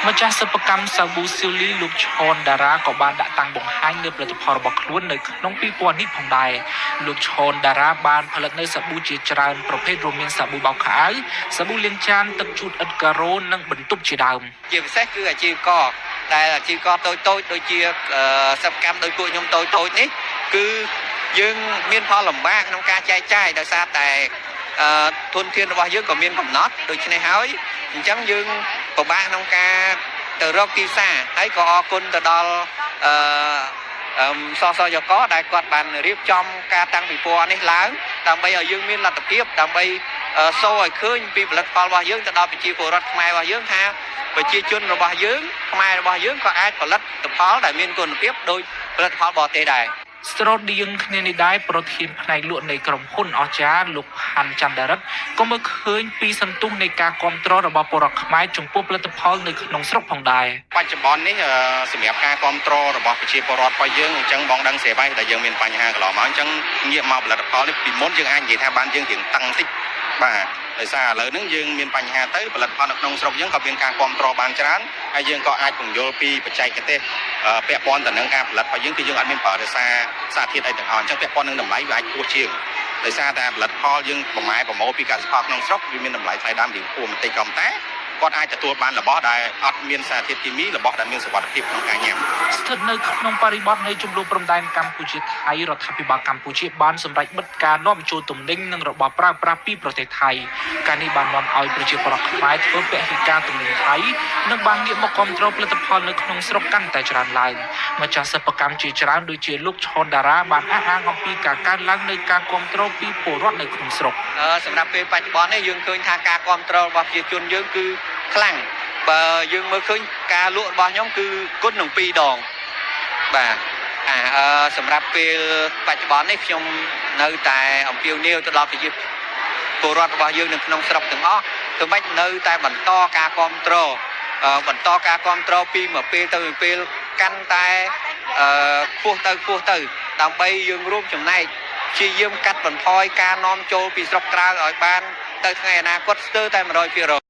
ម្ចាស់សិប្បកម្មសាប៊ូស៊ីលីលោកឈុនតារាក៏បានដាក់តាំងបង្ហាញនៅផលិតផលរបស់ខ្លួននៅក្នុងពិព័រណ៍នេះផងដែរលោកឈុនតារាបានផលិតនៅសាប៊ូជាច្រើនប្រភេទរួមមានសាប៊ូបោកខោអាវសាប៊ូលាងចានទឹកជូតឥដ្ឋការ៉ូនិងបន្ទប់ជាដើមជាពិសេសគឺអាជីវករដែលអាជីវករតូចៗដូចជាសិប្បកម្មដោយពួកខ្ញុំតូចៗនេះគឺយើងមានផលលំបាកក្នុងការចែកចាយដោយសារតែធនធានរបស់យើងក៏មានកំណត់ដូច្នេះហើយអញ្ចឹងយើងពិបាកក្នុងការទៅរកទីផ្សារហើយក៏អរគុណទៅដល់សសយកដែលគាត់បានរៀបចំការតាំងពិព័រណ៍នេះឡើងដើម្បីឲ្យយើងមានលទ្ធភាពដើម្បីសូឲ្យឃើញពីផលិតផលរបស់យើងទៅដល់ប្រជាពលរដ្ឋខ្មែររបស់យើងថាប្រជាជនរបស់យើងខ្មែររបស់យើងក៏អាចផលិតផលដែលមានគុណភាពដោយផលិតផលបរទេសដែរស្រដៀងគ្នានេះដែរប្រធានផ្នែកលក់នៃក្រុមហ៊ុនអស្ចារ្យលោកហាន់ចន្ទរិទ្ធក៏មើលឃើញពីសន្ទុះនៃការគ្រប់គ្រងរបស់ពលរដ្ឋខ្មែរចំពោះផលិតផលនៅក្នុងស្រុកផងដែរបច្ចុប្បន្ននេះសម្រាប់ការគ្រប់គ្រងរបស់ប្រជាពលរដ្ឋរបស់យើងអញ្ចឹងបងដឹងសេវាដែលយើងមានបញ្ហាកន្លងមកអញ្ចឹងងាកមកផលិតផលនេះពីមុនយើងអាចនិយាយថាបានយើងរៀងតឹងតិចបាទដោយសារឥឡូវហ្នឹងយើងមានបញ្ហាទៅផលិតផលនៅក្នុងស្រុកយើងក៏មានការគ្រប់គ្រងបានច្រើនហើយយើងក៏អាចពន្យល់ពីបច្ចេកទេសពាក់ព័ន្ធទៅនឹងការផលិតរបស់យើងគឺយើងអត់មានប្រើដោយសារសារធាតុអីទាំងអស់អញ្ចឹងពាក់ព័ន្ធនឹងតម្លៃវាអាចខ្ពស់ជាងដោយសារតែផលិតផលយើងប្រម៉ូពីកសិផលក្នុងស្រុកវាមានតម្លៃថ្លៃដើមរៀងខ្ពស់បន្តិចក៏ប៉ុន្តែគាត់អាចទទួលបានរបស់ដែលអត់មានសារធាតុគីមីរបស់ដែលមានសុវត្ថិភាពក្នុងការញ៉ាំស្ថិតនៅក្នុងបរិបទនៃជម្លោះព្រំដែនកម្ពុជាថៃរដ្ឋាភិបាលកម្ពុជាបានសម្រេចបិទការនាំចូលទំនិញនិងរបស់ប្រើប្រាស់ពីប្រទេសថៃការនេះបាននាំឲ្យប្រជាពលរដ្ឋខ្មែរធ្វើពហិការទំនិញថៃនិងបានងាកមកគ្រប់គ្រងផលិតផលនៅក្នុងស្រុកកាន់តែច្រើនឡើងម្ចាស់សិប្បកម្មជាច្រើនដូចជាលោកឈុនតារាបានអះអាងអំពីការកើនឡើងនៃការគ្រប់គ្រងពីពលរដ្ឋនៅក្នុងស្រុកសម្រាប់ពេលបច្ចុប្បន្ននេះយើងឃើញថាការគ្រប់គ្រងរបស់ប្រជាជនយើងគឺខ្លាំងបើយើងមើលឃើញការលក់របស់ខ្ញុំគឺគុណនឹង2ដងបាទសម្រាប់ពេលបច្ចុប្បន្ននេះខ្ញុំនៅតែអំពាវនាវទៅដល់ប្រជាពលរដ្ឋរបស់យើងនៅក្នុងស្រុកទាំងអស់ទោះបីនៅតែបន្តការគ្រប់គ្រងពីមួយពេលទៅមួយពេលកាន់តែខ្ពស់ទៅដើម្បីយើងរួមចំណែកព្យាយាមកាត់បន្ថយការនាំចូលពីស្រុកក្រៅឲ្យបានទៅថ្ងៃអនាគតស្ទើរតែ 100%